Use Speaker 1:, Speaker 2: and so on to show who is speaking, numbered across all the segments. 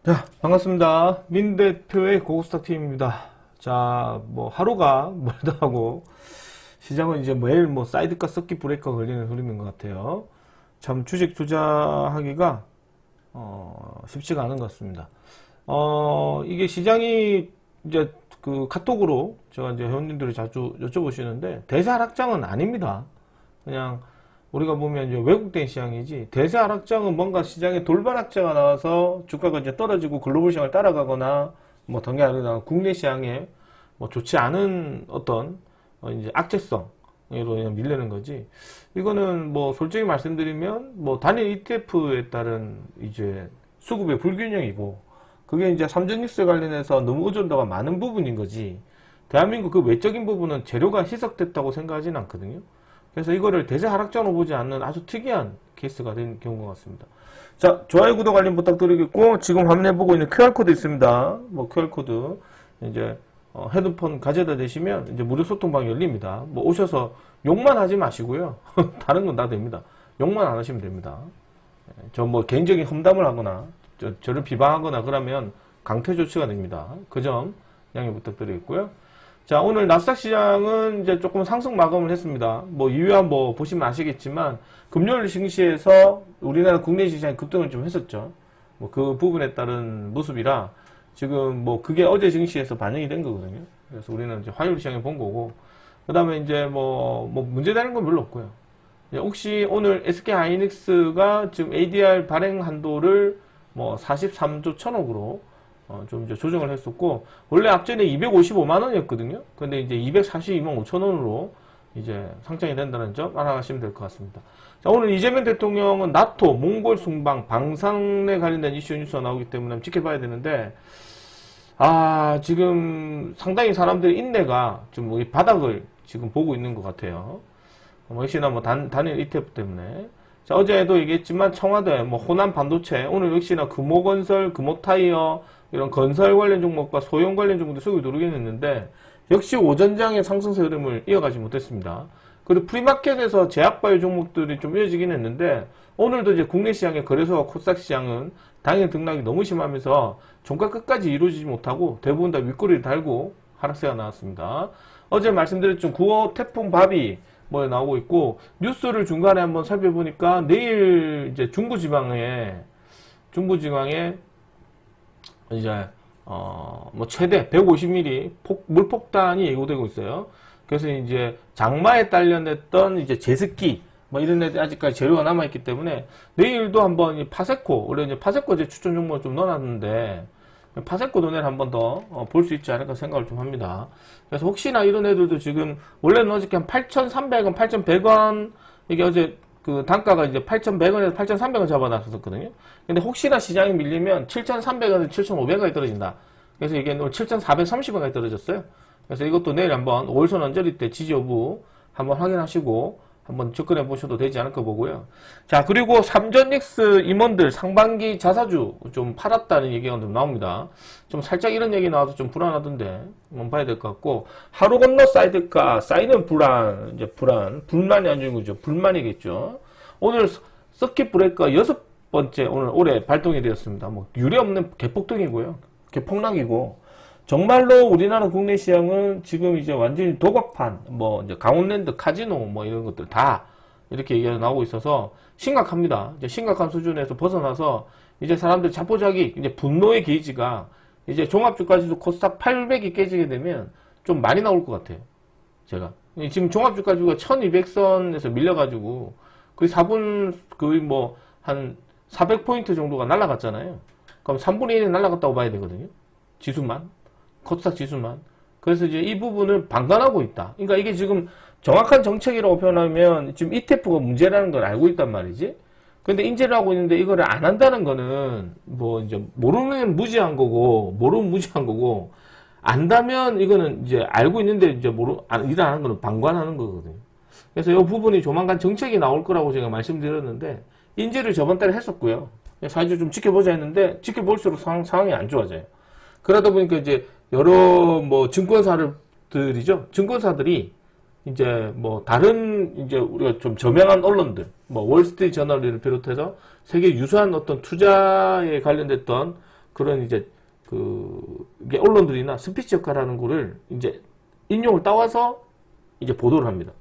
Speaker 1: 자, 반갑습니다. 민 대표의 고고스탁 팀입니다. 자, 뭐 하루가 멀다 하고 시장은 이제 매일 뭐 사이드카 서킷 브레이커 걸리는 흐름인 것 같아요. 참 주식 투자하기가 쉽지가 않은 것 같습니다. 이게 시장이 이제 그 카톡으로 제가 이제 회원님들이 자주 여쭤보시는데 대세 하락장은 아닙니다. 그냥 우리가 보면 이제 외국된 시장이지, 대세 하락장은 뭔가 시장에 돌발 악재가 나와서 주가가 이제 떨어지고 글로벌 시장을 따라가거나 뭐 단계 아니라 국내 시장에 뭐 좋지 않은 어떤 이제 악재성으로 그냥 밀리는 거지. 이거는 뭐 솔직히 말씀드리면 뭐 단일 ETF에 따른 이제 수급의 불균형이고, 그게 이제 삼성뉴스에 관련해서 너무 의존도가 많은 부분인 거지, 대한민국 그 외적인 부분은 재료가 희석됐다고 생각하지는 않거든요. 그래서 이거를 대세 하락장으로 보지 않는 아주 특이한 케이스가 된 경우인 것 같습니다. 자, 좋아요, 구독, 알림 부탁드리겠고, 지금 화면에 보고 있는 QR코드 있습니다. 뭐 QR코드 이제 헤드폰 가져다 대시면 이제 무료 소통방 열립니다. 뭐 오셔서 욕만 하지 마시고요. 다른 건 다 됩니다. 욕만 안 하시면 됩니다. 저 뭐 개인적인 험담을 하거나 저를 비방하거나 그러면 강퇴 조치가 됩니다. 그 점 양해 부탁드리겠고요. 자, 오늘 나스닥 시장은 이제 조금 상승 마감을 했습니다. 뭐 이유야 뭐 보시면 아시겠지만 금요일 증시에서 우리나라 국내 시장이 급등을 좀 했었죠. 뭐 그 부분에 따른 모습이라 지금 뭐 그게 어제 증시에서 반영이 된 거거든요. 그래서 우리는 이제 화요일 시장에 본 거고, 그 다음에 이제 뭐 문제되는 건 별로 없고요. 혹시 오늘 SK 하이닉스가 지금 ADR 발행 한도를 뭐 43조 1000억으로 좀 이제 조정을 했었고, 원래 앞전에 255만원이었거든요. 근데 이제 242만 5천원으로 이제 상장이 된다는 점 알아가시면 될 것 같습니다. 자, 오늘 이재명 대통령은 나토, 몽골 순방, 방산에 관련된 이슈 뉴스가 나오기 때문에 한번 지켜봐야 되는데, 지금 상당히 사람들의 인내가 좀 이 바닥을 지금 보고 있는 것 같아요. 역시나 뭐 단일 ETF 때문에. 자, 어제도 얘기했지만 청와대, 뭐 호남 반도체, 오늘 역시나 금호건설, 금호타이어, 이런 건설 관련 종목과 소형 관련 종목도 수급이 누르긴 했는데, 역시 오전장의 상승세 흐름을 이어가지 못했습니다. 그리고 프리마켓에서 제약바이오 종목들이 좀 이어지긴 했는데, 오늘도 이제 국내 시장의 거래소와 코스닥 시장은 당일 등락이 너무 심하면서 종가 끝까지 이루어지지 못하고 대부분 다 윗꼬리를 달고 하락세가 나왔습니다. 어제 말씀드렸죠. 9호 태풍 바비 뭐 나오고 있고, 뉴스를 중간에 한번 살펴보니까 내일 이제 중부지방에 이제 뭐 최대 150mm 물폭탄이 예고되고 있어요. 그래서 이제 장마에 딸려냈던 이제 제습기 뭐 이런 애들 아직까지 재료가 남아있기 때문에 내일도 한번 이 파세코, 원래 이제 파세코 제 추천 종목을 좀 넣어놨는데 파세코 돈을 한번 더 볼 수 있지 않을까 생각을 좀 합니다. 그래서 혹시나 이런 애들도 지금 원래는 어저께 한 8,300원, 8,100원, 이게 어제 그 단가가 이제 8,100원에서 8,300원 잡아놨었거든요. 근데 혹시나 시장이 밀리면 7,300원에서 7,500원까지 떨어진다. 그래서 이게 오늘 7,430원까지 떨어졌어요. 그래서 이것도 내일 한번 5일선 언저리 때 지지 여부 한번 확인하시고 한번 접근해 보셔도 되지 않을까 보고요. 자, 그리고 삼전닉스 임원들 상반기 자사주 좀 팔았다는 얘기가 좀 나옵니다. 좀 살짝 이런 얘기 나와서 좀 불안하던데 한번 봐야 될 것 같고, 하루 건너 사이드카, 사이는 불만이 안 좋은 거죠. 불만이겠죠. 오늘 서킷 브레이커 6번째 오늘 올해 발동이 되었습니다. 뭐 유례 없는 개폭등이고요. 개폭락이고, 정말로 우리나라 국내 시장은 지금 이제 완전히 도박판, 뭐 이제 강원랜드 카지노 뭐 이런 것들 다 이렇게 얘기가 나오고 있어서 심각합니다. 이제 심각한 수준에서 벗어나서 이제 사람들 자포자기 이제 분노의 게이지가 이제 종합주가지수 코스닥 800이 깨지게 되면 좀 많이 나올 것 같아요. 제가 지금 종합주가지수가 1200선에서 밀려가지고 거의 4분 거의 뭐 한 400포인트 정도가 날아갔잖아요. 그럼 3분의 1이 날아갔다고 봐야 되거든요. 지수만. 코스닥 지수만. 그래서 이제 이 부분을 방관하고 있다. 그러니까 이게 지금 정확한 정책이라고 표현하면 지금 ETF가 문제라는 걸 알고 있단 말이지. 근데 인지를 하고 있는데 이거를 안 한다는 거는 뭐 이제 모르면 무지한 거고, 안다면 이거는 이제 알고 있는데 이제 일 안 하는 거는 방관하는 거거든요. 그래서 이 부분이 조만간 정책이 나올 거라고 제가 말씀드렸는데, 인지를 저번 달에 했었고요. 사실 좀 지켜보자 했는데 지켜볼수록 상황이 안 좋아져요. 그러다 보니까 이제 여러 뭐 증권사들이 이제 뭐 다른 이제 우리가 좀 저명한 언론들, 뭐 월스트리트 저널을 비롯해서 세계 유수한 어떤 투자에 관련됐던 그런 이제 이게 언론들이나 스피치 역할하는 거를 이제 인용을 따와서 이제 보도를 합니다.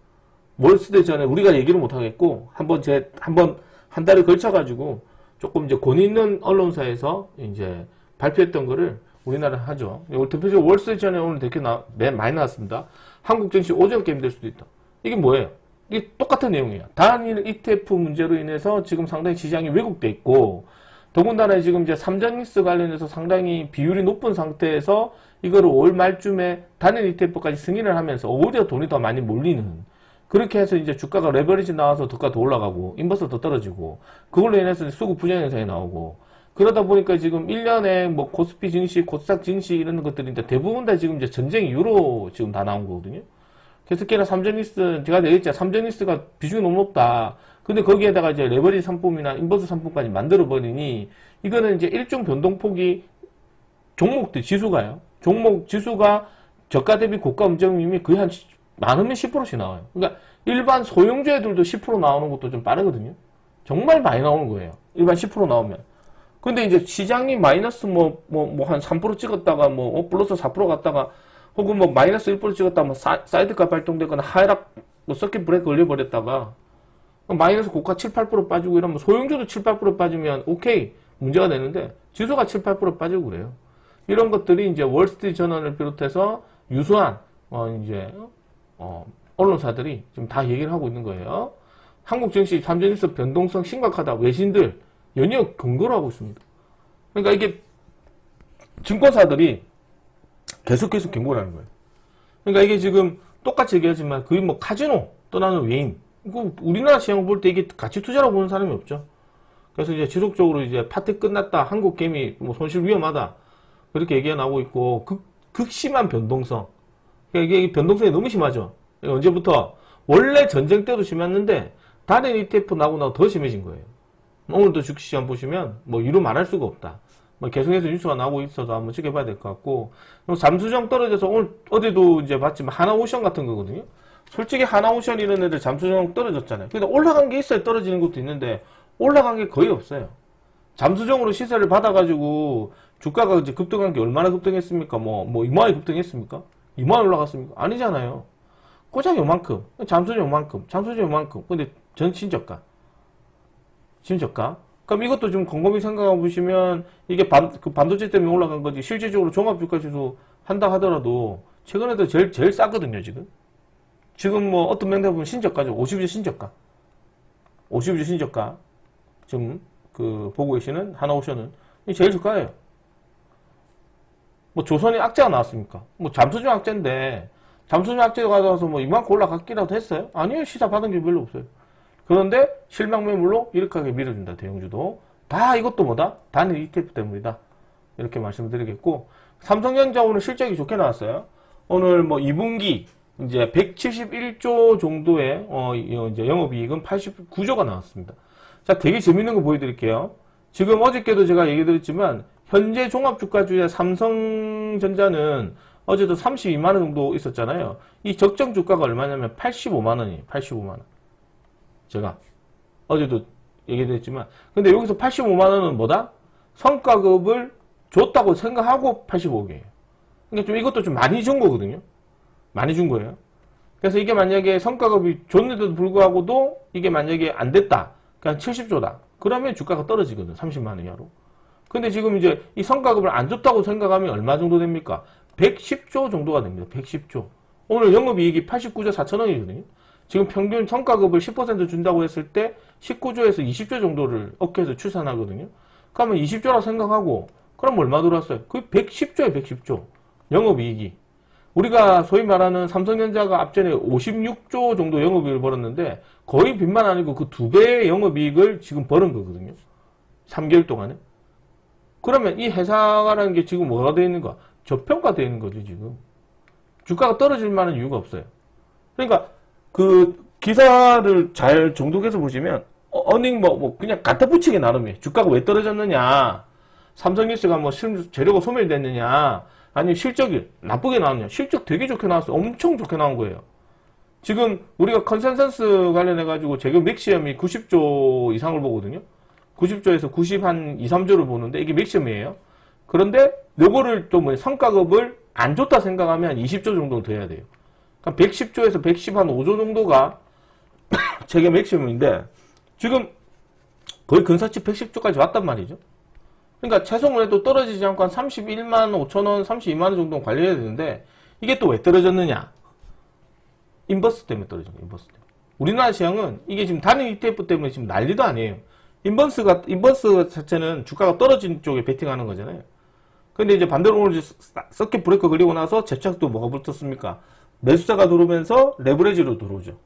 Speaker 1: 월스트리트전에 우리가 얘기를 못 하겠고 한 달에 걸쳐 가지고 조금 이제 권위 있는 언론사에서 이제 발표했던 거를 우리나라 하죠. 대표적으로 월스트리트전에 오늘 되게 많이 나왔습니다. 한국 증시 오전 게임 될 수도 있다. 이게 뭐예요? 이게 똑같은 내용이에요. 단일 ETF 문제로 인해서 지금 상당히 시장이 왜곡돼 있고, 더군다나 지금 이제 삼성리스 관련해서 상당히 비율이 높은 상태에서 이거를 올 말쯤에 단일 ETF까지 승인을 하면서 오히려 돈이 더 많이 몰리는, 그렇게 해서 이제 주가가 레버리지 나와서 주가 더 올라가고 인버스 더 떨어지고, 그걸로 인해서 수급 부정 현상이 나오고, 그러다 보니까 지금 1년에 뭐 코스피 증시, 코스닥 증시 이런 것들이 이제 대부분 다 지금 이제 전쟁 이후로 지금 다 나온 거거든요. 특히나 삼성리스, 제가 얘기했잖아요. 삼성리스가 비중이 너무 높다. 근데 거기에다가 이제 레버리지 상품이나 인버스 상품까지 만들어버리니, 이거는 이제 일종 변동폭이 종목들 지수가요. 종목 지수가 저가 대비 고가 움직임이 거의 한 많으면 10%씩 나와요. 그러니까 일반 소형주애들도 10% 나오는 것도 좀 빠르거든요. 정말 많이 나오는 거예요. 일반 10% 나오면. 근데 이제 시장이 마이너스 한 3% 찍었다가 플러스 4% 갔다가 혹은 마이너스 1% 찍었다가 사이드가 발동되거나 하락, 서킷 브레이크 걸려버렸다가 마이너스 고가 7, 8% 빠지고 이러면 소형주도 7, 8% 빠지면 오케이. 문제가 되는데 지수가 7, 8% 빠지고 그래요. 이런 것들이 이제 월스트리트 저널을 비롯해서 유수한, 언론사들이 지금 다 얘기를 하고 있는 거예요. 한국 증시 삼성리스 변동성 심각하다. 외신들 연이어 경고를 하고 있습니다. 그러니까 이게 증권사들이 계속해서 경고를 하는 거예요. 그러니까 이게 지금 똑같이 얘기하지만 거의 카지노 떠나는 외인, 우리나라 시장을 볼 때 이게 가치 투자라고 보는 사람이 없죠. 그래서 이제 지속적으로 이제 파티 끝났다, 한국 게임이 손실 위험하다, 그렇게 얘기가 나오고 있고, 극심한 변동성. 그러니까 이게 변동성이 너무 심하죠. 언제부터? 원래 전쟁 때도 심했는데 다른 ETF 나고 더 심해진 거예요. 오늘도 주식시장 보시면 이루 말할 수가 없다. 계속해서 뉴스가 나오고 있어서 한번 지켜봐야 될 것 같고, 잠수정 떨어져서 오늘 어제도 이제 봤지만 하나오션 같은 거거든요. 솔직히 하나오션 이런 애들 잠수정 떨어졌잖아요. 근데 올라간 게 있어야 떨어지는 것도 있는데 올라간 게 거의 없어요. 잠수정으로 시세를 받아가지고 주가가 이제 급등한 게 얼마나 급등했습니까? 이만하게 급등했습니까? 이만하게 올라갔습니까? 아니잖아요. 고작 요만큼, 잠수정 요만큼. 근데 전 신저가. 그럼 이것도 좀 곰곰이 생각해 보시면 이게 반도체 때문에 올라간 거지, 실질적으로 종합주가지수 한다 하더라도 최근에도 제일 싸거든요, 지금. 지금 어떤 맹세 보면 신저가죠. 50주 신저가. 50주 신저가. 지금 보고 계시는 하나오션은 제일 저가예요. 조선이 악재가 나왔습니까? 잠수정 악재인데, 잠수정 악재가 가져와서 이만큼 올라갔기라도 했어요? 아니요. 시사 받은 게 별로 없어요. 그런데 실망 매물로 이렇게 밀어준다. 대형주도. 다 이것도 단일 ETF 때문이다. 이렇게 말씀드리겠고, 삼성전자 오늘 실적이 좋게 나왔어요. 오늘 2분기 이제 171조 정도의 이제 영업이익은 89조가 나왔습니다. 자, 되게 재밌는 거 보여드릴게요. 지금 어저께도 제가 얘기 드렸지만 현재 종합주가주의 삼성전자는 어제도 32만원 정도 있었잖아요. 이 적정 주가가 얼마냐면 85만원이에요. 85만원. 제가 어제도 얘기했지만, 근데 여기서 85만원은 성과급을 줬다고 생각하고 85억이에요. 그러니까 이것도 좀 많이 준 거거든요. 많이 준 거예요. 그래서 이게 만약에 성과급이 줬는데도 불구하고도 이게 만약에 안 됐다. 그냥 70조다. 그러면 주가가 떨어지거든. 30만원 이하로. 근데 지금 이제 이 성과급을 안 줬다고 생각하면 얼마 정도 됩니까? 110조 정도가 됩니다. 110조. 오늘 영업이익이 89조 4천억이거든요. 지금 평균 성과급을 10% 준다고 했을 때 19조에서 20조 정도를 업계에서 추산하거든요. 그러면 20조라고 생각하고, 그럼 얼마 들어왔어요? 그 110조에 110조. 영업이익이. 우리가 소위 말하는 삼성전자가 앞전에 56조 정도 영업이익을 벌었는데 거의 빚만 아니고 그 2배의 영업이익을 지금 벌은 거거든요. 3개월 동안에. 그러면 이 회사라는 게 지금 뭐가 되어 있는가? 저평가되어 있는 거죠, 지금. 주가가 떨어질 만한 이유가 없어요. 그러니까 기사를 잘 정독해서 보시면 어닝 그냥 갖다 붙이기 나름이에요. 주가가 왜 떨어졌느냐, 삼성뉴스가 재료가 소멸됐느냐, 아니면 실적이 나쁘게 나왔냐. 실적 되게 좋게 나왔어요. 엄청 좋게 나온 거예요. 지금 우리가 컨센서스 관련해가지고 재료 맥시멈이 90조 이상을 보거든요. 90조에서 90 한 2, 3조를 보는데 이게 맥시멈이에요. 그런데 요거를 또 뭐 성과급을 안 좋다 생각하면 20조 정도 더 해야 돼요. 그러니까 110조에서 115조 정도가 세계 맥시멈인데 지금 거의 근사치 110조까지 왔단 말이죠. 그러니까 최소문에도 떨어지지 않고 한 31만 5천 원, 32만 원 정도 관리해야 되는데 이게 또 왜 떨어졌느냐? 인버스 때문에 떨어진 거예요. 인버스 때문에. 우리나라 시장은 이게 지금 단일 ETF 때문에 지금 난리도 아니에요. 인버스 자체는 주가가 떨어진 쪽에 베팅하는 거잖아요. 근데 이제 반대로 오늘 서킷 브레이크 걸리고 나서 재착도 뭐가 붙었습니까? 매수자가 들어오면서 레버리지로 들어오죠.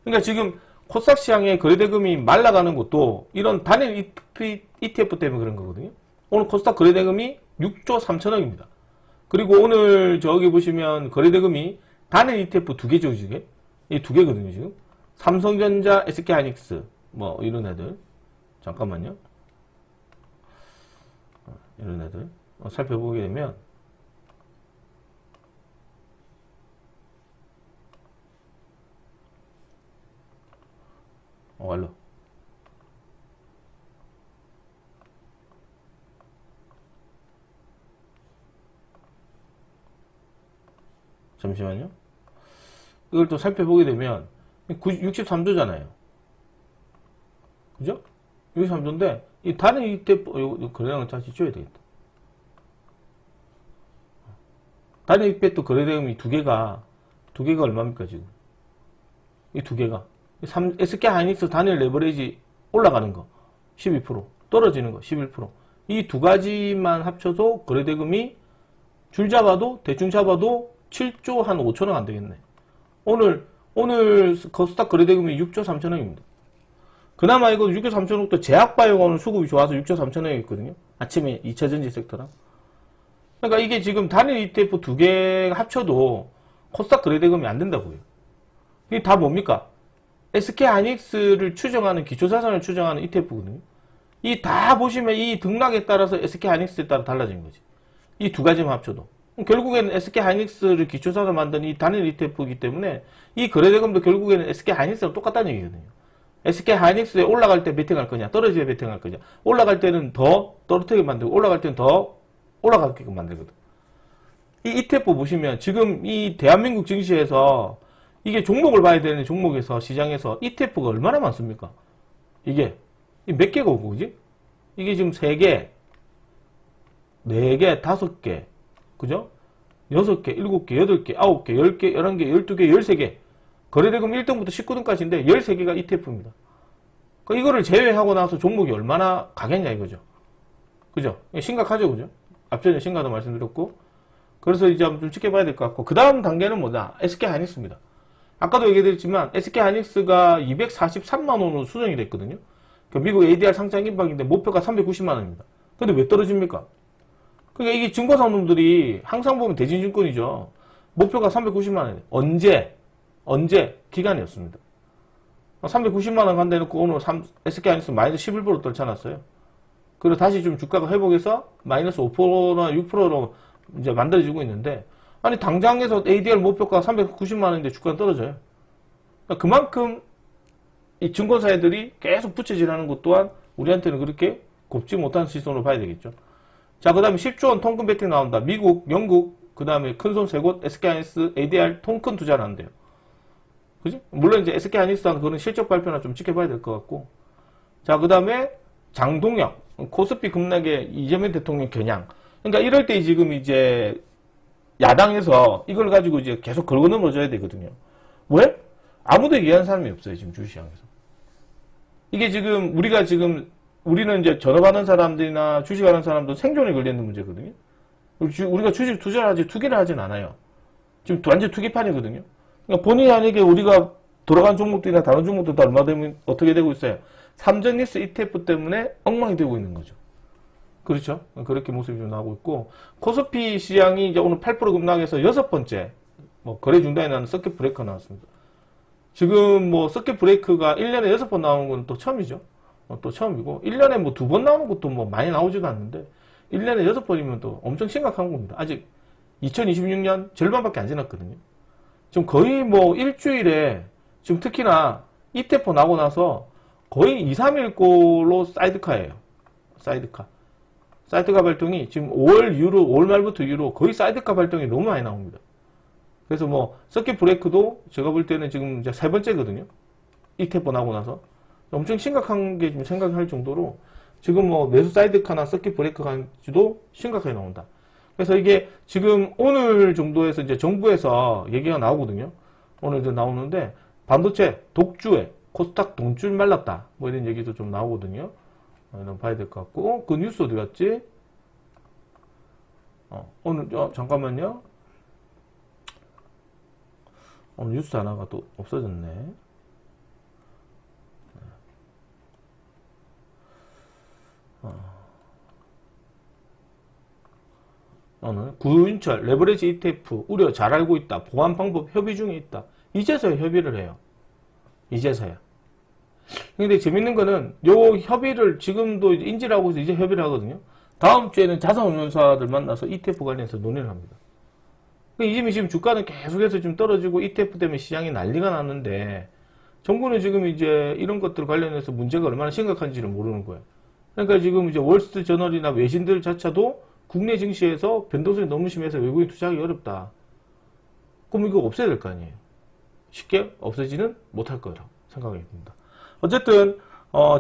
Speaker 1: 그러니까 지금 코스닥 시장의 거래대금이 말라가는 것도 이런 단일 ETF 때문에 그런 거거든요. 오늘 코스닥 거래대금이 6조 3천억입니다. 그리고 오늘 저기 보시면 거래대금이 단일 ETF 두 개죠, 지금. 이 두 개거든요, 지금. 삼성전자, SK하이닉스, 뭐, 이런 애들. 잠깐만요. 이런 애들. 살펴보게 되면, 완료. 잠시만요. 이걸 또 살펴보게 되면 63조잖아요. 그죠? 63조인데 이 다른 ETF 거래량을 다시 줘야 되겠다. 다른 ETF 거래대금이 두 개가 얼마입니까 지금? 이 두 개가 SK하이닉스 단일 레버리지 올라가는 거 12%, 떨어지는 거 11%. 이 두 가지만 합쳐도 거래대금이 줄 잡아도 대충 잡아도 7조 한 5천억 안 되겠네. 오늘 코스닥 거래대금이 6조 3천억입니다. 그나마 이거 6조 3천억도 제약바이오가 오늘 수급이 좋아서 6조 3천억이 있거든요. 아침에 2차전지 섹터랑. 그러니까 이게 지금 단일 ETF 두 개 합쳐도 코스닥 거래대금이 안 된다고요. 이게 다 뭡니까? SK하이닉스를 추정하는 기초자산을 추정하는 ETF거든요. 이 다 보시면 이 등락에 따라서 SK하이닉스에 따라 달라진 거지. 이 두 가지만 합쳐도. 결국에는 SK하이닉스를 기초자산 만든 이 단일 ETF이기 때문에 이 거래대금도 결국에는 SK하이닉스랑 똑같다는 얘기거든요. SK하이닉스에 올라갈 때 베팅할 거냐, 떨어질 때 베팅할 거냐. 올라갈 때는 더 떨어뜨리게 만들고 올라갈 때는 더 올라가게끔 만들거든. 이 ETF 보시면 지금 이 대한민국 증시에서 이게 종목을 봐야 되는 종목에서 시장에서 ETF가 얼마나 많습니까? 이게 몇 개가 오고 그지? 이게 지금 3개, 4개, 5개, 그죠? 6개, 7개, 8개, 9개, 10개, 11개, 12개, 13개. 거래대금 1등부터 19등까지인데 13개가 ETF입니다. 그러니까 이거를 제외하고 나서 종목이 얼마나 가겠냐 이거죠. 그죠? 심각하죠, 그죠? 앞전에 심각하다고 말씀드렸고. 그래서 이제 한번 좀 지켜봐야 될 것 같고. 그 다음 단계는 뭐냐? SK하이닉스입니다. 아까도 얘기드렸지만 SK하이닉스가 243만 원으로 수정이 됐거든요. 그러니까 미국 ADR 상장 임박인데 목표가 390만 원입니다. 근데 왜 떨어집니까? 그러니까 이게 증권사놈들이 항상 보면 대진증권이죠. 목표가 390만 원이에요. 언제? 기간이었습니다. 390만 원 간다 해놓고 오늘 SK하이닉스 마이너스 11% 떨쳐놨어요. 그리고 다시 좀 주가가 회복해서 마이너스 5%나 6%로 이제 만들어지고 있는데, 아니, 당장에서 ADR 목표가 390만 원인데 주가가 떨어져요. 그러니까 그만큼 이 증권사애들이 계속 부채질하는 것 또한 우리한테는 그렇게 곱지 못한 시선으로 봐야 되겠죠. 자, 그 다음에 10조 원 통큰 베팅 나온다. 미국, 영국, 그 다음에 큰손 세 곳 SK하이닉스 ADR 통큰 투자를 한대요. 그지? 물론 이제 SK하이닉스는 그런 실적 발표나 좀 지켜봐야 될 것 같고. 자, 그 다음에 장동혁, 코스피 급락의 이재명 대통령 겨냥. 그러니까 이럴 때 지금 이제 야당에서 이걸 가지고 이제 계속 걸고 넘어져야 되거든요. 왜? 아무도 얘기하는 사람이 없어요, 지금 주식시장에서. 이게 지금 우리는 이제 전업하는 사람들이나 주식하는 사람도 생존에 걸려있는 문제거든요. 우리가 주식 투기를 하진 않아요. 지금 완전 투기판이거든요. 그러니까 본의 아니게 우리가 돌아간 종목들이나 다른 종목들도 얼마 되면 어떻게 되고 있어요? 삼성리스 ETF 때문에 엉망이 되고 있는 거죠. 그렇죠? 그렇게 모습이 좀 나오고 있고, 코스피 시장이 이제 오늘 8% 급락해서 6번째, 거래 중단에 나는 서킷 브레이커 나왔습니다. 지금 서킷 브레이크가 1년에 6번 나오는 건 또 처음이죠. 또 처음이고, 1년에 2번 나오는 것도 많이 나오지도 않는데, 1년에 6번이면 또 엄청 심각한 겁니다. 아직 2026년 절반밖에 안 지났거든요. 지금 거의 일주일에, 지금 특히나 ETF 나고 나서 거의 2, 3일 꼴로 사이드카예요. 사이드카. 사이드카 발동이 지금 5월 이후로, 5월 말부터 이후로 거의 사이드카 발동이 너무 많이 나옵니다. 그래서 뭐, 서킷 브레이크도 제가 볼 때는 지금 이제 세 번째거든요. ETF 나고 나서. 엄청 심각한 게 좀 생각할 정도로 지금 뭐 매수 사이드카나 서킷 브레이크 간지도 심각하게 나온다. 그래서 이게 지금 오늘 정도에서 이제 정부에서 얘기가 나오거든요. 오늘도 나오는데 반도체 독주에 코스닥 돈줄 말랐다. 뭐 이런 얘기도 좀 나오거든요. 이런 봐야 될 것 같고. 그 뉴스 어디 갔지? 오늘, 잠깐만요. 오늘 뉴스 하나가 또 없어졌네. 오늘 구윤철 레버리지 ETF 우려 잘 알고 있다. 보안 방법 협의 중에 있다. 이제서야 협의를 해요. 이제서야. 근데 재밌는 거는 요 협의를 지금도 인지를 하고 이제 협의를 하거든요. 다음 주에는 자산운용사들 만나서 ETF 관련해서 논의를 합니다. 이미 지금 주가는 계속해서 좀 떨어지고 ETF 때문에 시장이 난리가 났는데 정부는 지금 이제 이런 것들 관련해서 문제가 얼마나 심각한지를 모르는 거예요. 그러니까 지금 이제 월스트리트저널이나 외신들 자체도 국내 증시에서 변동성이 너무 심해서 외국인 투자하기 어렵다. 그럼 이거 없애야 될 거 아니에요. 쉽게 없애지는 못할 거라고 생각이 듭니다. 어쨌든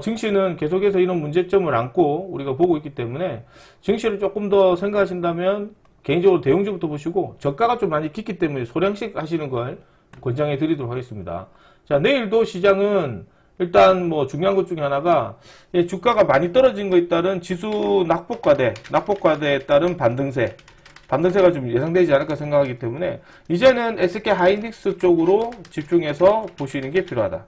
Speaker 1: 증시는 계속해서 이런 문제점을 안고 우리가 보고 있기 때문에 증시를 조금 더 생각하신다면 개인적으로 대형주부터 보시고 저가가 좀 많이 깊기 때문에 소량씩 하시는 걸 권장해 드리도록 하겠습니다. 자, 내일도 시장은 일단 뭐 중요한 것 중에 하나가 주가가 많이 떨어진 것에 따른 지수 낙폭과대에 따른 반등세가 좀 예상되지 않을까 생각하기 때문에 이제는 SK 하이닉스 쪽으로 집중해서 보시는 게 필요합니다.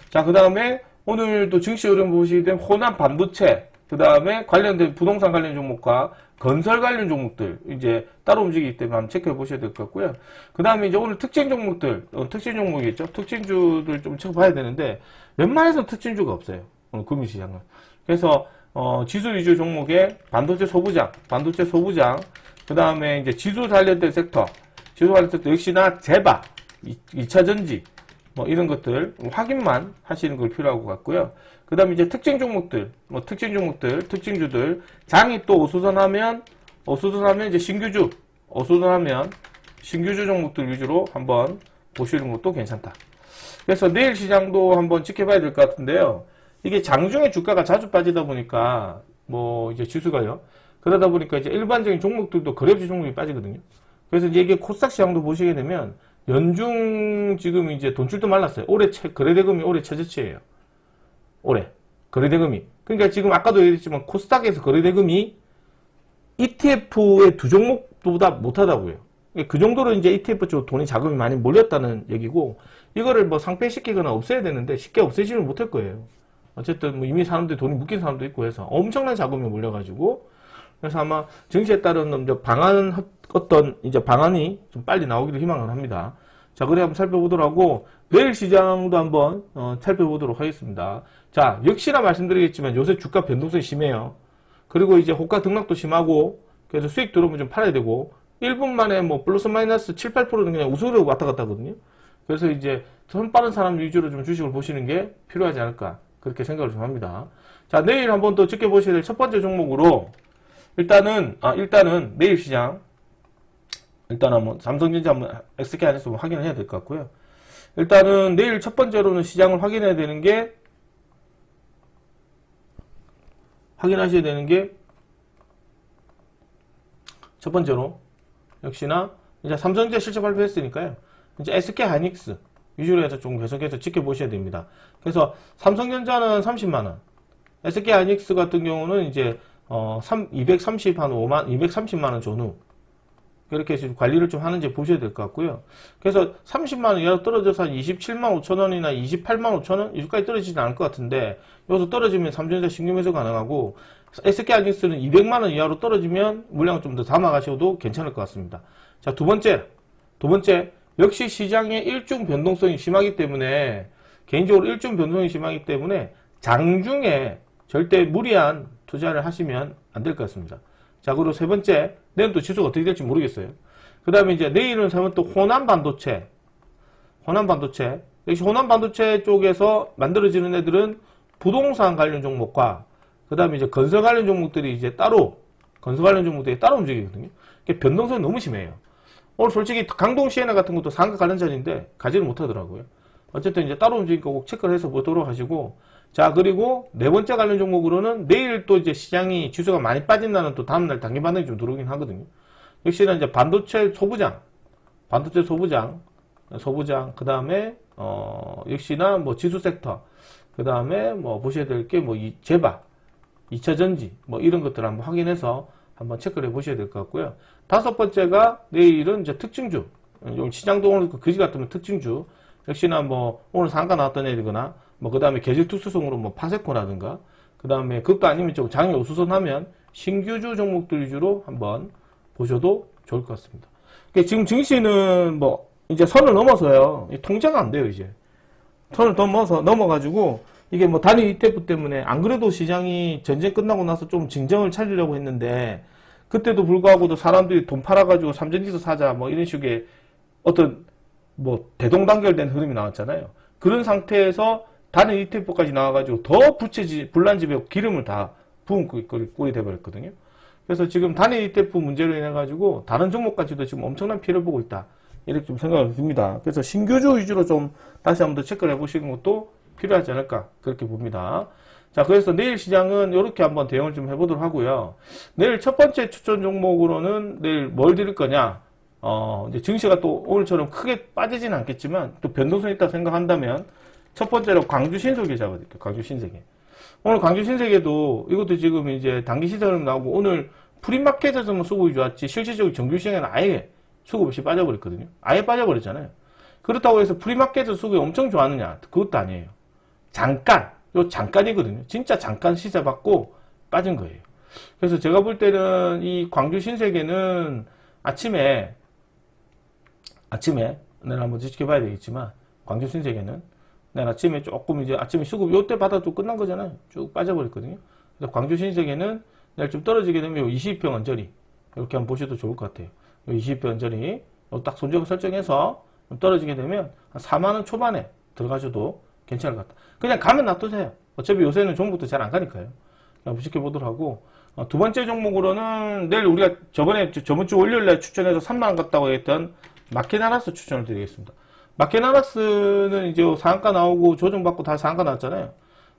Speaker 1: 자, 그 다음에 오늘도 증시 흐름 보시게 되면 호남 반도체, 그 다음에 관련된 부동산 관련 종목과 건설 관련 종목들 이제 따로 움직이기 때문에 한번 체크해 보셔야 될 것 같고요. 그 다음에 이제 오늘 특징 종목들, 특징 종목이겠죠. 특징주들 좀 체크봐야 되는데 웬만해서 특징주가 없어요. 오늘 금융시장은. 그래서 지수 위주 종목에 반도체 소부장, 그 다음에 이제 지수 관련된 섹터 역시나 제바, 2차전지 뭐 이런 것들 확인만 하시는 걸 필요할 것 같고요. 그 다음에 이제 특징 종목들, 특징주들, 장이 또 어수선하면 이제 신규주 종목들 위주로 한번 보시는 것도 괜찮다. 그래서 내일 시장도 한번 지켜봐야 될 것 같은데요. 이게 장중에 주가가 자주 빠지다 보니까, 뭐, 이제 지수가요. 그러다 보니까 이제 일반적인 종목들도 거래없이 종목이 빠지거든요. 그래서 이제 이게 코스닥 시장도 보시게 되면, 연중 지금 이제 돈줄도 말랐어요. 거래대금이 올해 최저치예요. 올해 거래대금이. 그러니까 지금 아까도 얘기했지만 코스닥에서 거래대금이 ETF의 두 종목보다 못하다고요. 그 정도로 이제 ETF 쪽 돈이 자금이 많이 몰렸다는 얘기고 이거를 뭐 상폐시키거나 없애야 되는데 쉽게 없애지는 못할 거예요. 어쨌든 뭐 이미 사람들이 돈이 묶인 사람도 있고 해서 엄청난 자금이 몰려가지고 그래서 아마 증시에 따른 이제 방안이 좀 빨리 나오기를 희망을 합니다. 자, 그래 한번 살펴보도록 하고 내일 시장도 한번 살펴보도록 하겠습니다. 자, 역시나 말씀드리겠지만 요새 주가 변동성이 심해요. 그리고 이제 호가 등락도 심하고 그래서 수익 들어오면 좀 팔아야 되고 1분 만에 뭐 플러스 마이너스 7, 8%는 그냥 우수로 왔다 갔다 하거든요. 그래서 이제 손 빠른 사람 위주로 좀 주식을 보시는 게 필요하지 않을까 그렇게 생각을 좀 합니다. 자, 내일 한번 또 지켜보셔야 될 첫 번째 종목으로 일단은 내일 시장 일단은 뭐 삼성전자 한번 SK 안에서 확인을 해야 될 것 같고요. 일단은 내일 첫 번째로는 시장을 확인해야 되는 게 첫 번째로 역시나 이제 삼성전자 실적 발표했으니까요. 이제 SK 하이닉스 위주로 해서 좀 계속해서 지켜보셔야 됩니다. 그래서 삼성전자는 30만원, SK 하이닉스 같은 경우는 이제 230만원 전후 그렇게 해서 관리를 좀 하는지 보셔야 될 것 같고요. 그래서 30만원 이하로 떨어져서 한 27만 5천원이나 28만 5천원 이까지 떨어지진 않을 것 같은데 여기서 떨어지면 삼성전자 신규 매수 가능하고 SK 하이닉스는 200만원 이하로 떨어지면 물량을 좀 더 담아가셔도 괜찮을 것 같습니다. 자, 두 번째 역시 시장의 일중 변동성이 심하기 때문에 개인적으로 일중 변동성이 심하기 때문에 장중에 절대 무리한 투자를 하시면 안 될 것 같습니다. 자, 그리고 세 번째, 내일은 또 지수가 어떻게 될지 모르겠어요. 그 다음에 이제 내일은 세 번째 또 호남 반도체. 역시 호남 반도체 쪽에서 만들어지는 애들은 부동산 관련 종목과 그 다음에 이제 건설 관련 종목들이 이제 따로, 건설 관련 종목들이 따로 움직이거든요. 변동성이 너무 심해요. 오늘 솔직히 강동 시에나 같은 것도 상가 관련 자리인데 가지를 못하더라고요. 어쨌든 이제 따로 움직이니까 꼭 체크를 해서 보도록 하시고, 자, 그리고 네 번째 관련 종목으로는 내일 또 이제 시장이 지수가 많이 빠진다는 또 다음날 단기 반등이 좀 들어오긴 하거든요. 역시나 이제 반도체 소부장, 그 다음에, 역시나 뭐 지수 섹터, 그 다음에 뭐 보셔야 될 게 뭐 제바, 2차전지, 뭐 이런 것들 한번 확인해서 한번 체크를 해 보셔야 될 것 같고요. 다섯 번째가 내일은 이제 특징주, 시장도 오늘 그지 같으면 특징주, 역시나 뭐 오늘 상가 나왔던 애들이거나 뭐 그 다음에 계절투수성으로 뭐 파세코라든가 그 다음에 그것도 아니면 좀 장이 우수선하면 신규주 종목들 위주로 한번 보셔도 좋을 것 같습니다. 지금 증시는 뭐 이제 선을 넘어서요. 통제가 안 돼요 이제. 선을 더 넘어가지고 이게 뭐 단일 ETF 때문에 안 그래도 시장이 전쟁 끝나고 나서 좀 진정을 찾으려고 했는데 그때도 불구하고도 사람들이 돈 팔아가지고 삼전지수 사자 뭐 이런 식의 어떤 뭐 대동단결된 흐름이 나왔잖아요. 그런 상태에서 단일 ETF까지 나와가지고 더 불난집에 기름을 다 부은 꼴이 돼버렸거든요. 그래서 지금 단일 ETF 문제로 인해가지고 다른 종목까지도 지금 엄청난 피해를 보고 있다. 이렇게 좀 생각이 듭니다. 그래서 신규주 위주로 좀 다시 한번 더 체크를 해보시는 것도 필요하지 않을까 그렇게 봅니다. 자, 그래서 내일 시장은 이렇게 한번 대응을 좀 해보도록 하고요. 내일 첫 번째 추천 종목으로는 내일 뭘 드릴 거냐? 이제 증시가 또 오늘처럼 크게 빠지지는 않겠지만 또 변동성이 있다고 생각한다면 첫 번째로 광주 신세계 잡아드릴게요. 광주 신세계. 오늘 광주 신세계도 이것도 지금 이제 단기 시세로 나오고 오늘 프리마켓에서만 수급이 좋았지 실질적으로 정규 시장에는 아예 수급 없이 빠져버렸거든요. 아예 빠져버렸잖아요. 그렇다고 해서 프리마켓에서 수급이 엄청 좋았느냐? 그것도 아니에요. 잠깐이거든요. 진짜 잠깐 시세 받고 빠진 거예요. 그래서 제가 볼 때는 이 광주 신세계는 아침에 내가 한번 지켜봐야 되겠지만 광주 신세계는 내가 아침에 조금 이제 아침에 수급 요때 받아도 끝난 거잖아요. 쭉 빠져버렸거든요. 그래서 광주 신세계는 내일 좀 떨어지게 되면 요 20평 언저리 이렇게 한번 보셔도 좋을 것 같아요. 요 20평 언저리 딱 손절을 설정해서 떨어지게 되면 한 4만원 초반에 들어가셔도 괜찮을 것 같다. 그냥 가면 놔두세요. 어차피 요새는 종목도 잘 안 가니까요. 한번 지켜보도록 하고 두 번째 종목으로는 내일 우리가 저번 주 월요일날 추천해서 3만원 갔다고 했던 마케나라스 추천을 드리겠습니다. 마케나라스는 이제 상한가 나오고 조정받고 다 상한가 나왔잖아요.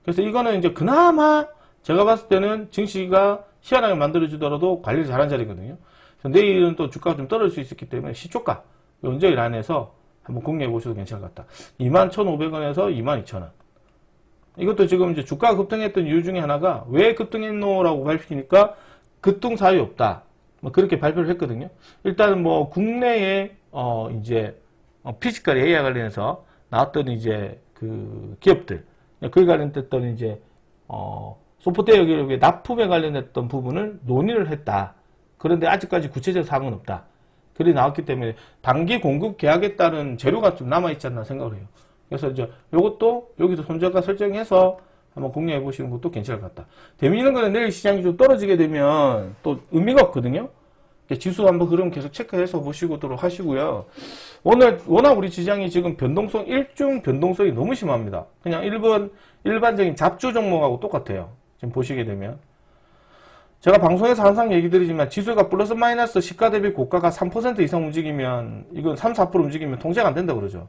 Speaker 1: 그래서 이거는 이제 그나마 제가 봤을 때는 증시가 희한하게 만들어지더라도 관리를 잘한 자리거든요. 그래서 내일은 또 주가가 좀 떨어질 수 있었기 때문에 시초가 언저리 안에서 한번 공략해 보셔도 괜찮을 것 같다. 21,500원에서 22,000원. 이것도 지금 이제 주가가 급등했던 이유 중에 하나가 왜 급등했노라고 발표하니까 급등 사유 없다. 뭐 그렇게 발표를 했거든요. 일단은 뭐 국내에 이제 피지컬 AI 관련해서 나왔던 이제 그 기업들, 그에 관련됐던 이제 소프트웨어 기업의 납품에 관련했던 부분을 논의를 했다. 그런데 아직까지 구체적 사항은 없다. 글이 나왔기 때문에 단기 공급 계약에 따른 재료가 좀 남아있지 않나 생각을 해요. 그래서 이제 요것도 여기서 손절가 설정해서 한번 공략해 보시는 것도 괜찮을 것 같다. 재미있는 거는 내일 시장이 좀 떨어지게 되면 또 의미가 없거든요. 지수 한번 흐름 계속 체크해서 보시도록 하시고요. 오늘 워낙 우리 시장이 지금 일중 변동성이 너무 심합니다. 그냥 일반적인 잡주 종목하고 똑같아요. 지금 보시게 되면. 제가 방송에서 항상 얘기 드리지만 지수가 플러스 마이너스 시가 대비 고가가 3% 이상 움직이면 이건 3, 4% 움직이면 통제가 안 된다 그러죠.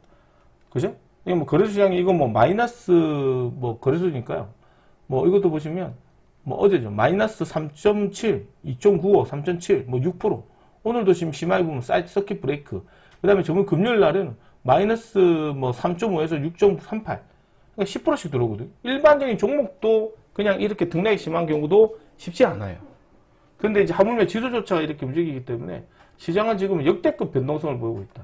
Speaker 1: 그죠? 이거 뭐 거래소 시장이 이건 뭐 마이너스 뭐 거래소니까요. 뭐 이것도 보시면 뭐 어제죠. 마이너스 3.7, 2.95, 3.7, 뭐 6%. 오늘도 지금 심하게 보면 사이트 서킷 브레이크. 그 다음에 저번 금요일 날은 마이너스 뭐 3.5에서 6.38. 그러니까 10%씩 들어오거든요. 일반적인 종목도 그냥 이렇게 등락이 심한 경우도 쉽지 않아요. 근데 이제 하물며 지수조차가 이렇게 움직이기 때문에 시장은 지금 역대급 변동성을 보이고 있다.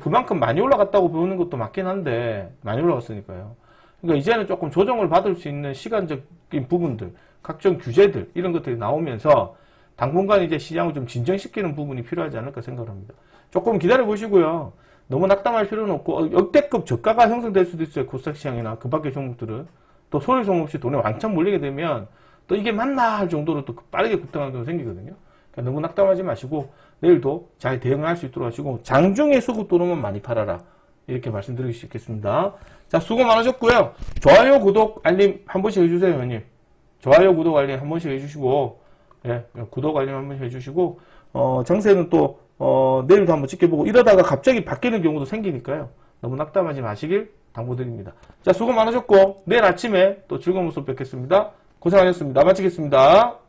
Speaker 1: 그만큼 많이 올라갔다고 보는 것도 맞긴 한데 많이 올라갔으니까요. 그러니까 이제는 조금 조정을 받을 수 있는 시간적인 부분들, 각종 규제들 이런 것들이 나오면서 당분간 이제 시장을 좀 진정시키는 부분이 필요하지 않을까 생각합니다. 조금 기다려 보시고요. 너무 낙담할 필요는 없고 역대급 저가가 형성될 수도 있어요. 코스닥 시장이나 그 밖의 종목들은 또 소리 소문 없이 돈에 왕창 몰리게 되면 또 이게 맞나 할 정도로 또 빠르게 급등하는 경우가 생기거든요. 그러니까 너무 낙담하지 마시고 내일도 잘 대응할 수 있도록 하시고 장중에 수급 들어오면 많이 팔아라. 이렇게 말씀드릴 수 있겠습니다. 자, 수고 많으셨고요. 좋아요, 구독, 알림 한 번씩 해주세요, 형님. 좋아요, 구독, 알림 한 번씩 해주시고, 예, 구독, 알림 한 번씩 해주시고, 정세는 또, 내일도 한번 찍혀보고, 이러다가 갑자기 바뀌는 경우도 생기니까요. 너무 낙담하지 마시길 당부드립니다. 자, 수고 많으셨고, 내일 아침에 또 즐거운 모습 뵙겠습니다. 고생하셨습니다. 마치겠습니다.